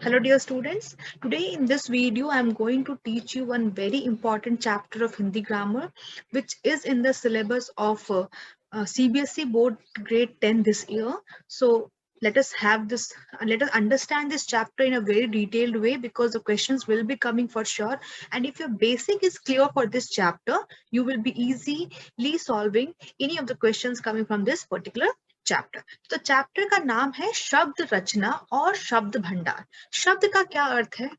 Hello dear students, today in this video I am going to teach you one very important chapter of Hindi grammar which is in the syllabus of CBSE board grade 10 this year. So let us understand this chapter in a very detailed way because the questions will be coming for sure, and if your basic is clear for this chapter you will be easily solving any of the questions coming from this particular chapter. तो chapter का नाम है शब्द रचना और शब्द भंडार. शब्द का क्या अर्थ है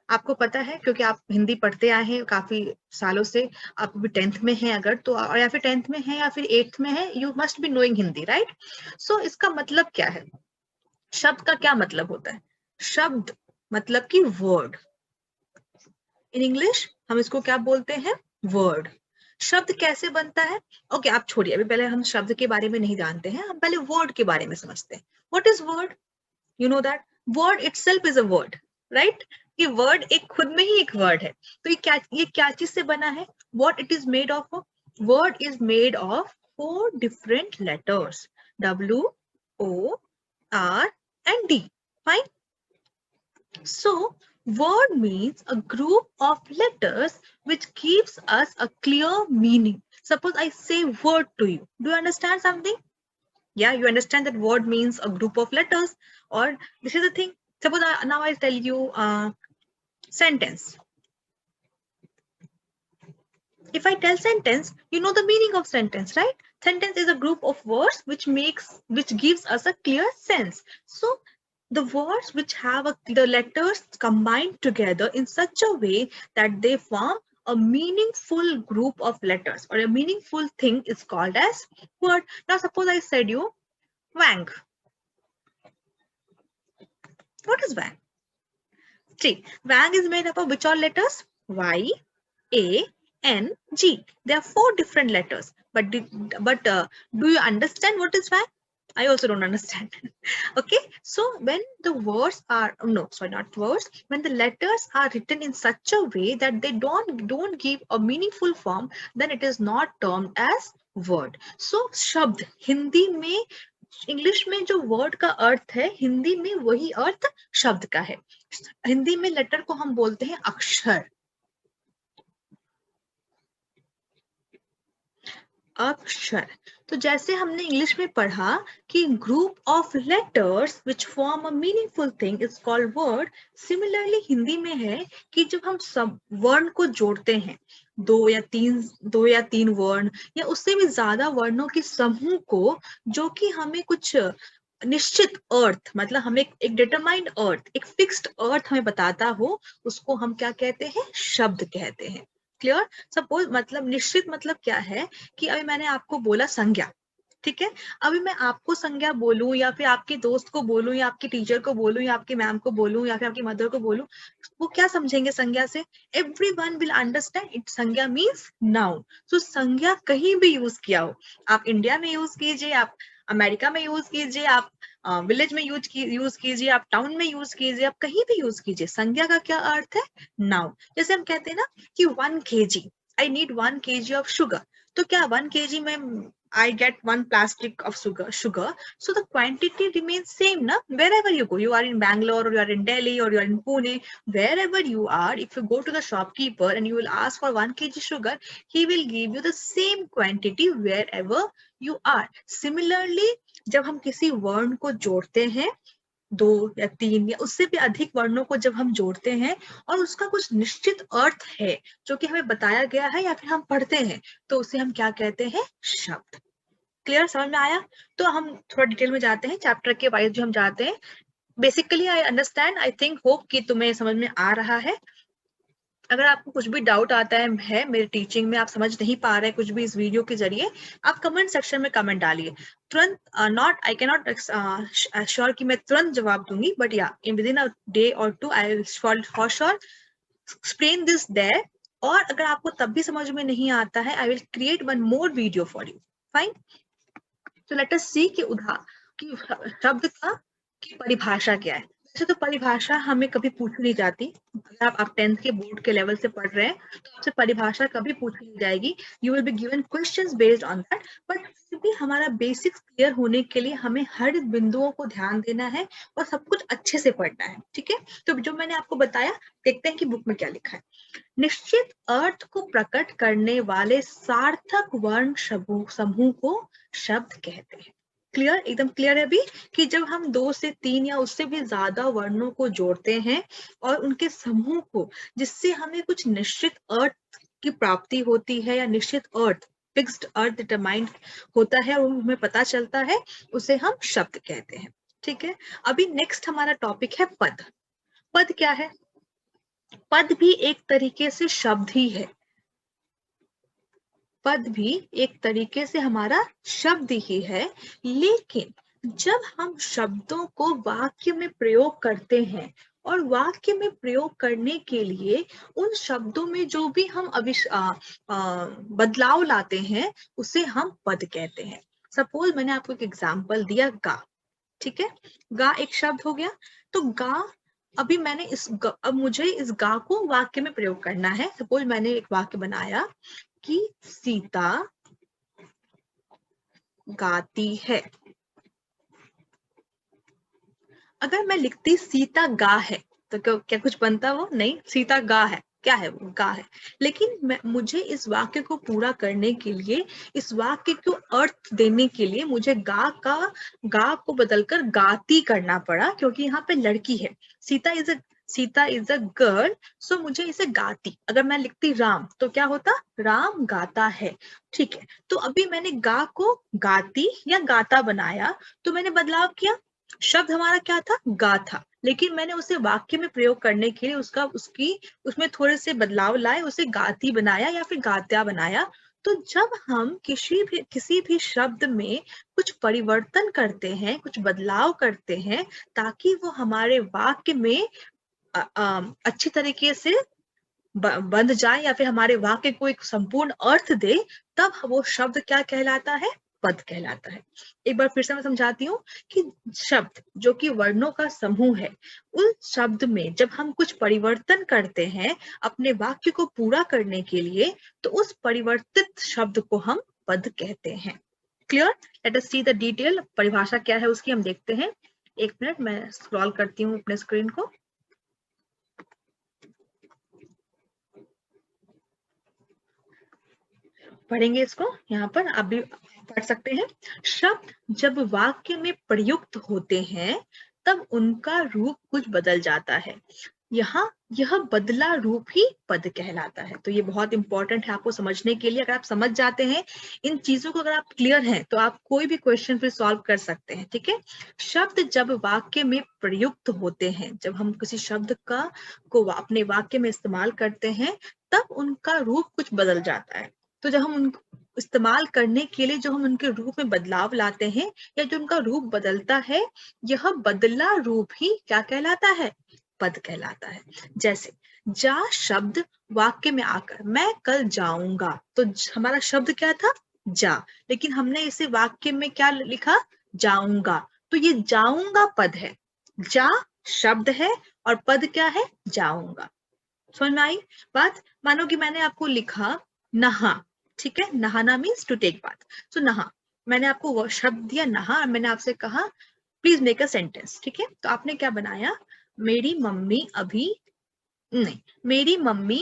आपको पता है, क्योंकि आप हिंदी पढ़ते आए हैं काफी सालों से. आप भी 10th में हैं अगर तो, या फिर 10th में है या फिर 8th में है, you must be knowing Hindi, right? So इसका मतलब क्या है, शब्द का क्या मतलब होता है? शब्द मतलब कि वर्ड. इन इंग्लिश हम इसको क्या बोलते हैं? वर्ड. शब्द कैसे बनता है? ओके, आप छोड़िए, अभी पहले हम शब्द के बारे में नहीं जानते हैं, हम पहले वर्ड के बारे में समझते हैं. What is word? You know that word itself is a word, right? कि वर्ड एक खुद में ही एक वर्ड है. तो ये क्या चीज से बना है? What it is made of? Word is made of 4 different letters, W, O, R and D. Fine. So word means a group of letters which gives us a clear meaning. Suppose I say word to you. Do you understand something? Yeah, you understand that word means a group of letters, or this is the thing. Suppose now I tell you sentence. If I tell sentence, you know the meaning of sentence, right? Sentence is a group of words which gives us a clear sense. So the words which have the letters combined together in such a way that they form a meaningful group of letters or a meaningful thing is called as word. Now suppose I said you Wang. What is Wang? See, Wang is made up of which all letters? Y, A, N, G. There are 4 different letters. But do you understand what is Wang? I also don't understand. Okay, so when the words are not words, when the letters are written in such a way that they don't give a meaningful form, then it is not termed as word. So शब्द हिंदी में, English में जो word का अर्थ है, हिंदी में वही अर्थ शब्द का है. हिंदी में लेटर को हम बोलते हैं अक्षर. अक्षर. तो जैसे हमने इंग्लिश में पढ़ा कि group of letters which form a meaningful thing is called word, similarly Hindi में है कि जब हम सब वर्ण को जोड़ते हैं, दो या तीन वर्ण या उससे भी ज्यादा वर्णों के समूह को, जो कि हमें कुछ निश्चित अर्थ, मतलब हमें एक डिटरमाइंड अर्थ, एक फिक्स्ड अर्थ हमें बताता हो, उसको हम क्या कहते हैं? शब्द कहते हैं. क्लियर? सपोज मतलब निश्चित मतलब क्या है कि अभी मैंने आपको बोला संज्ञा, ठीक है? अभी मैं आपको संज्ञा बोलूं या फिर आपके दोस्त को बोलूं या आपके टीचर को बोलूं या आपकी मैम को बोलूं या फिर आपकी मदर को बोलूं, वो क्या समझेंगे संज्ञा से? Everyone will understand it. संज्ञा मीन्स नाउन. सो संज्ञा कहीं भी यूज किया हो, आप इंडिया में यूज कीजिए, आप अमेरिका में यूज कीजिए, आप विलेज में यूज कीजिए, आप टाउन में यूज कीजिए, आप कहीं भी यूज कीजिए, संज्ञा का क्या अर्थ है? नाउन. जैसे हम कहते हैं ना कि 1 kg, I need 1 kg of sugar. तो क्या 1 kg में I get 1 plastic of sugar. So the quantity remains same, na? Wherever you go, you are in Bangalore or you are in Delhi or you are in Pune, wherever you are, if you go to the shopkeeper and you will ask for 1 kg sugar, he will give you the same quantity wherever you are. Similarly, जब हम किसी वर्ण को जोड़ते हैं, 2 या 3 या उससे भी अधिक वर्णों को जब हम जोड़ते हैं और उसका कुछ निश्चित अर्थ है जो कि हमें बताया गया है या फिर हम पढ़ते हैं, तो उसे हम क्या कहते हैं? शब्द. क्लियर? समझ में आया? तो हम थोड़ा डिटेल में जाते हैं, चैप्टर के वाइज जो हम जाते हैं. Basically I understand, I think, hope कि तुम्हें समझ में आ रहा है. अगर आपको कुछ भी डाउट आता है मेरे टीचिंग में, आप समझ नहीं पा रहे कुछ भी इस वीडियो के जरिए, आप कमेंट सेक्शन में कमेंट डालिए. तुरंत आई कैन नॉट श्योर कि मैं तुरंत जवाब दूंगी, बट या विद इन अ डे और 2 I will for sure explain this there. और अगर आपको तब भी समझ में नहीं आता है, I will create 1 more video for you. Fine. तो लेट अस सी कि शब्द का की परिभाषा क्या है. वैसे तो परिभाषा हमें कभी पूछी नहीं जाती। अगर आप 10th के बोर्ड के लेवल से पढ़ रहे हैं तो आपसे परिभाषा कभी पूछी नहीं जाएगी। You will be given questions based on that, but फिर भी हमारा बेसिक्स क्लियर होने के लिए हमें हर बिंदुओं को ध्यान देना है और सब कुछ अच्छे से पढ़ना है, ठीक है। तो जो मैंने आपको बताया, देखते हैं कि बुक में क्या लिखा है। निश्चित अर्थ को प्रकट करने वाले सार्थक वर्ण समूह को शब्द कहते हैं। क्लियर, एकदम क्लियर है अभी कि जब हम 2 से 3 या उससे भी ज्यादा वर्णों को जोड़ते हैं और उनके समूह को, जिससे हमें कुछ निश्चित अर्थ की प्राप्ति होती है या निश्चित अर्थ, फिक्स्ड अर्थ डिटरमाइंड होता है और हमें पता चलता है, उसे हम शब्द कहते हैं, ठीक है। अभी नेक्स्ट हमारा टॉपिक है पद। पद क्या है? पद भी एक तरीके से शब्द ही है। पद भी एक तरीके से हमारा शब्द ही है, लेकिन जब हम शब्दों को वाक्य में प्रयोग करते हैं और वाक्य में प्रयोग करने के लिए उन शब्दों में जो भी हम बदलाव लाते हैं, उसे हम पद कहते हैं। सपोज मैंने आपको एक एग्जाम्पल दिया, गा, ठीक है। गा एक शब्द हो गया। तो गा, अभी मैंने अब मुझे इस गा को वाक्य में प्रयोग करना है। सपोज मैंने एक वाक्य बनाया कि सीता गाती है। अगर मैं लिखती सीता गा है तो क्या कुछ बनता? वो नहीं, सीता गा है, क्या है वो? गा है। लेकिन मुझे इस वाक्य को पूरा करने के लिए, इस वाक्य को अर्थ देने के लिए मुझे गा को बदलकर गाती करना पड़ा, क्योंकि यहाँ पे लड़की है। सीता इज अ गर्ल, सो मुझे इसे गाती। अगर मैं लिखती राम तो क्या होता? राम गाता है, ठीक है। तो अभी मैंने गा को गाती या गाता बनाया, तो मैंने बदलाव किया। शब्द हमारा क्या था? गा था, लेकिन मैंने उसे वाक्य में प्रयोग करने के लिए उसमें थोड़े से बदलाव लाए, उसे गाती बनाया या फिर गात्या बनाया। तो जब हम किसी भी शब्द में कुछ परिवर्तन करते हैं, कुछ बदलाव करते हैं, ताकि वो हमारे वाक्य में अच्छी तरीके से बंध जाए या फिर हमारे वाक्य को एक संपूर्ण अर्थ दे, तब वो शब्द क्या कहलाता है? पद कहलाता है। एक बार फिर से मैं समझाती हूँ कि शब्द जो कि वर्णों का समूह है, उस शब्द में जब हम कुछ परिवर्तन करते हैं अपने वाक्य को पूरा करने के लिए, तो उस परिवर्तित शब्द को हम पद कहते हैं। Clear? Let us see the detail. परिभाषा क्या है उसकी हम देखते हैं। एक मिनट, मैं स्क्रॉल करती हूँ अपने स्क्रीन को। पढ़ेंगे इसको, यहाँ पर आप भी पढ़ सकते हैं। शब्द जब वाक्य में प्रयुक्त होते हैं तब उनका रूप कुछ बदल जाता है। यहाँ यह बदला रूप ही पद कहलाता है। तो ये बहुत इंपॉर्टेंट है आपको समझने के लिए। अगर आप समझ जाते हैं इन चीजों को, अगर आप क्लियर हैं, तो आप कोई भी क्वेश्चन फिर सॉल्व कर सकते हैं, ठीक है। शब्द जब वाक्य में प्रयुक्त होते हैं, जब हम किसी शब्द को अपने वाक्य में इस्तेमाल करते हैं, तब उनका रूप कुछ बदल जाता है। तो जब हम उनको इस्तेमाल करने के लिए जो हम उनके रूप में बदलाव लाते हैं या जो उनका रूप बदलता है, यह बदला रूप ही क्या कहलाता है? पद कहलाता है। जैसे जा शब्द वाक्य में आकर मैं कल जाऊंगा, तो हमारा शब्द क्या था? जा, लेकिन हमने इसे वाक्य में क्या लिखा? जाऊंगा। तो ये जाऊंगा पद है, जा शब्द है और पद क्या है? जाऊंगा। समझ में आई बात? मानो कि मैंने आपको लिखा नहा, ठीक है। नहाना मीन्स टू टेक बाथ। सो नहा, मैंने आपको वो शब्द दिया नहा और मैंने आपसे कहा प्लीज मेक अ सेंटेंस, ठीक है। तो आपने क्या बनाया? मेरी मम्मी अभी नहीं, मेरी मम्मी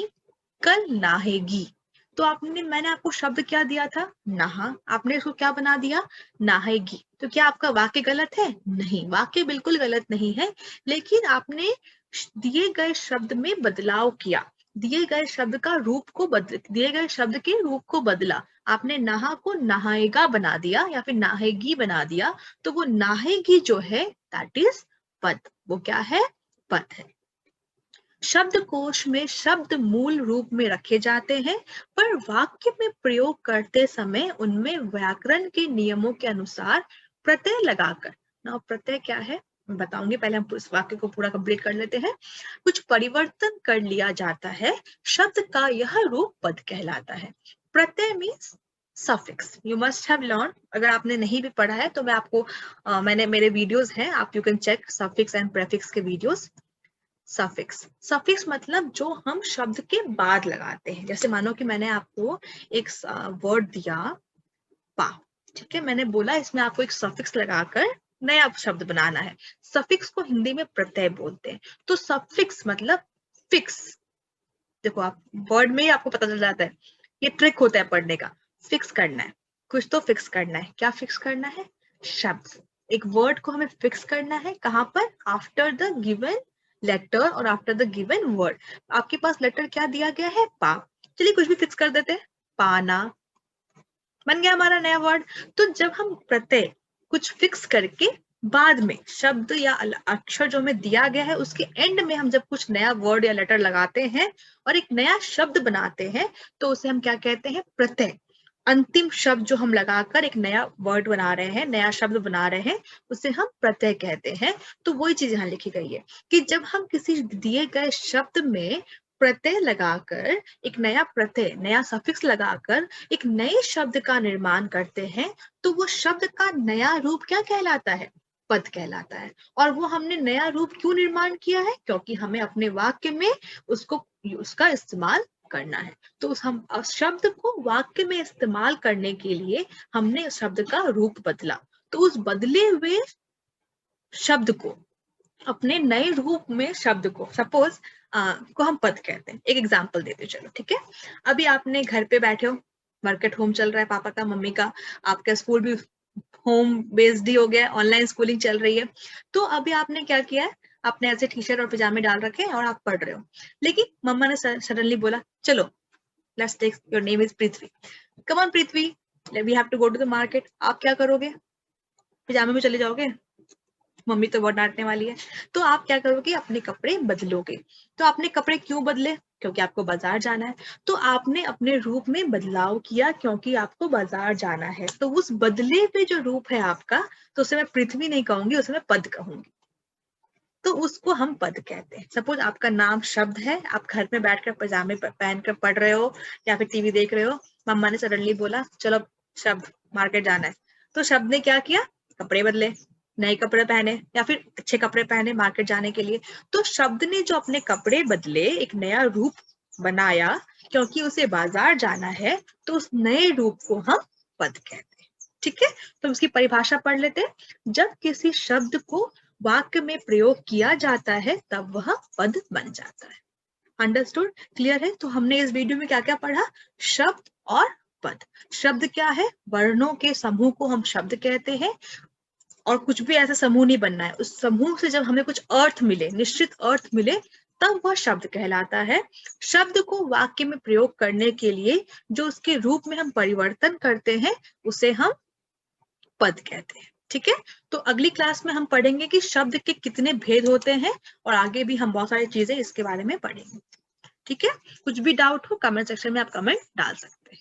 कल नहाएगी। तो मैंने आपको शब्द क्या दिया था? नहा। आपने इसको क्या बना दिया? नहाएगी। तो क्या आपका वाक्य गलत है? नहीं, वाक्य बिल्कुल गलत नहीं है, लेकिन आपने दिए गए शब्द में बदलाव किया, दिए गए शब्द के रूप को बदला। आपने नहा को नहाएगा बना दिया या फिर नहाएगी बना दिया। तो वो नहाएगी जो है दैट इज पद। वो क्या है? पद है। शब्दकोश में शब्द मूल रूप में रखे जाते हैं, पर वाक्य में प्रयोग करते समय उनमें व्याकरण के नियमों के अनुसार प्रत्यय लगाकर, ना प्रत्यय क्या है बताऊंगी, पहले हम इस वाक्य को पूरा कंप्लीट कर लेते हैं। कुछ परिवर्तन कर लिया जाता है, शब्द का यह रूप पद कहलाता है। प्रत्यय means suffix you must have learn, अगर आपने नहीं भी पढ़ा है तो मैं आपको मैंने मेरे वीडियोस हैं, आप you can check suffix and prefix के वीडियोस। सफिक्स, सफिक्स मतलब जो हम शब्द के बाद लगाते हैं। जैसे मानो कि मैंने आपको एक वर्ड दिया पा, ठीक है, मैंने बोला इसमें आपको एक सफिक्स लगाकर नया शब्द बनाना है। सफिक्स को हिंदी में प्रत्यय बोलते हैं। तो सफिक्स मतलब फिक्स, देखो आप वर्ड में ही आपको पता चल जाता है, ये ट्रिक होता है पढ़ने का। फिक्स करना है, कुछ तो फिक्स करना है। क्या फिक्स करना है? शब्द। एक वर्ड को हमें फिक्स करना है कहाँ पर? आफ्टर द गिवन लेटर और आफ्टर द गिवन वर्ड। आपके पास लेटर क्या दिया गया है? पा। चलिए कुछ भी फिक्स कर देते हैं, पाना, बन गया हमारा नया वर्ड। तो जब हम प्रत्यय कुछ फिक्स करके बाद में शब्द या अक्षर जो हमें दिया गया है उसके एंड में हम जब कुछ नया वर्ड या लेटर लगाते हैं और एक नया शब्द बनाते हैं तो उसे हम क्या कहते हैं? प्रत्यय। अंतिम शब्द जो हम लगाकर एक नया वर्ड बना रहे हैं, नया शब्द बना रहे हैं, उसे हम प्रत्यय कहते हैं। तो वही चीज यहाँ लिखी गई है कि जब हम किसी दिए गए शब्द में प्रत्यय लगाकर, एक नया प्रत्यय, नया सफिक्स लगाकर एक नए शब्द का निर्माण करते हैं तो वो शब्द का नया रूप क्या कहलाता है? पद कहलाता है। और वो हमने नया रूप क्यों निर्माण किया है? क्योंकि हमें अपने वाक्य में उसका इस्तेमाल करना है। तो हम शब्द को वाक्य में इस्तेमाल करने के लिए हमने शब्द का रूप बदला। तो उस बदले हुए शब्द को, अपने नए रूप में शब्द को, सपोज को हम पद कहते हैं। एक एग्जांपल देते चलो, ठीक है। अभी आपने घर पे बैठे हो, वर्क एट होम चल रहा है पापा का, मम्मी का, आपका स्कूल भी होम बेस्ड ही हो गया, ऑनलाइन स्कूलिंग चल रही है। तो अभी आपने क्या किया है, आपने ऐसे टी शर्ट और पजामे डाल रखे हैं और आप पढ़ रहे हो, लेकिन मम्मा ने सडनली बोला चलो let's take, your name is Prithvi, come on Prithvi, we have to go to the market. आप क्या करोगे? पजामे में चले जाओगे? मम्मी तो बहुत डांटने वाली है। तो आप क्या करोगे? अपने कपड़े बदलोगे। तो आपने कपड़े क्यों बदले? क्योंकि आपको बाजार जाना है। तो आपने अपने रूप में बदलाव किया क्योंकि आपको बाजार जाना है। तो उस बदले हुए जो रूप है आपका, तो उसे मैं पृथ्वी नहीं कहूंगी, उसे मैं पद कहूंगी। तो उसको हम पद कहते हैं। सपोज आपका नाम शब्द है, आप घर में बैठकर पजामे पहनकर पढ़ रहे हो या फिर टीवी देख रहे हो, मम्मा ने सडनली बोला चलो शब्द मार्केट जाना है। तो शब्द ने क्या किया? कपड़े बदले, नए कपड़े पहने या फिर अच्छे कपड़े पहने मार्केट जाने के लिए। तो शब्द ने जो अपने कपड़े बदले, एक नया रूप बनाया क्योंकि उसे बाजार जाना है, तो उस नए रूप को हम पद कहते हैं। ठीक है, तो उसकी परिभाषा पढ़ लेते हैं। जब किसी शब्द को वाक्य में प्रयोग किया जाता है तब वह पद बन जाता है। अंडरस्टूड? क्लियर है? तो हमने इस वीडियो में क्या क्या पढ़ा? शब्द और पद। शब्द क्या है? वर्णों के समूह को हम शब्द कहते हैं, और कुछ भी ऐसा समूह नहीं बनना है, उस समूह से जब हमें कुछ अर्थ मिले, निश्चित अर्थ मिले, तब वह शब्द कहलाता है। शब्द को वाक्य में प्रयोग करने के लिए जो उसके रूप में हम परिवर्तन करते हैं उसे हम पद कहते हैं। ठीक है, तो अगली क्लास में हम पढ़ेंगे कि शब्द के कितने भेद होते हैं और आगे भी हम बहुत सारी चीजें इसके बारे में पढ़ेंगे। ठीक है, कुछ भी डाउट हो कमेंट सेक्शन में आप कमेंट डाल सकते हैं।